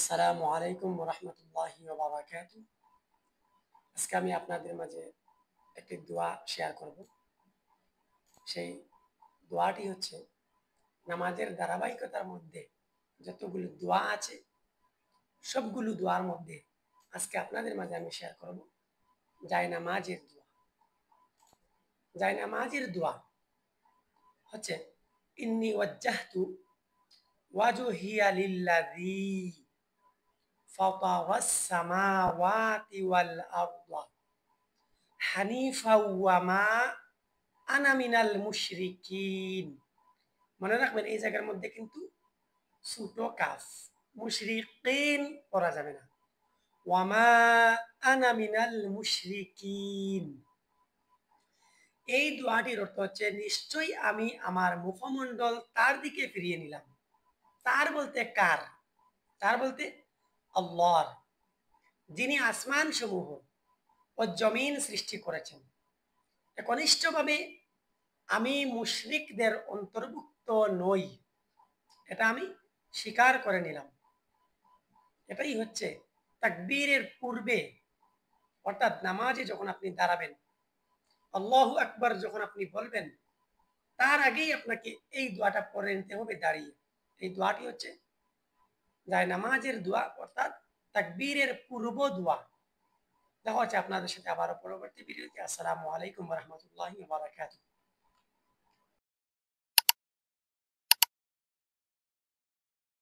আসসালামু আলাইকুম ওয়া রাহমাতুল্লাহি ওয়া বারাকাতুহু। আজকে আমি আপনাদের মাঝে একটি দোয়া শেয়ার করব। সেই দোয়াটি হচ্ছে নামাজের ধারাবাহিকতার মধ্যে যতগুলো দোয়া আছে সবগুলো দোয়ার মধ্যে আজকে আপনাদের মাঝে আমি শেয়ার করব জায়নামাজের দোয়া। জায়নামাজের দোয়া হচ্ছে ইন্নী ওয়াজ্জাহতু ওয়াজহিয়া লিল্লাযী ফাতারাস সামাওয়াতি ওয়াল আরদা হানিফা ওয়া মা আনা মিনাল মুশরিকিন। মনে রাখবেন এই জায়গার মধ্যে কিন্তু ছোট কাফ, মুশরিকিন পড়া যাবে না। ওয়া মা আনা মিনাল মুশরিকিন, এই দোয়াটির অর্থ হচ্ছে নিশ্চয়ই আমি আমার মুখমণ্ডল তার দিকে ফিরিয়ে নিলাম। তার বলতে কার? তার বলতে আল্লাহর, যিনি আসমান সমূহ ও জমিন সৃষ্টি করেছেন। একনিষ্ঠভাবে আমি মুশরিকদের অন্তর্ভুক্ত নই, এটা আমি স্বীকার করে নিলাম। এটাই হচ্ছে তাকবীরের পূর্বে, অর্থাৎ নামাজে যখন আপনি দাঁড়াবেন, আল্লাহু আকবার যখন আপনি বলবেন, তার আগেই আপনাকে এই দোয়াটা পড়ে নিতে হবে দাঁড়িয়ে। এই দোয়াটি হচ্ছে যায় নামাজের দোয়া, অর্থাৎ তাকবীরের পূর্ব দোয়া। দেখা হচ্ছে আপনাদের সাথে আবারও পরবর্তী ভিডিওতে। আসসালামু আলাইকুম ওয়া রাহমাতুল্লাহি ওয়া বারাকাতুহু।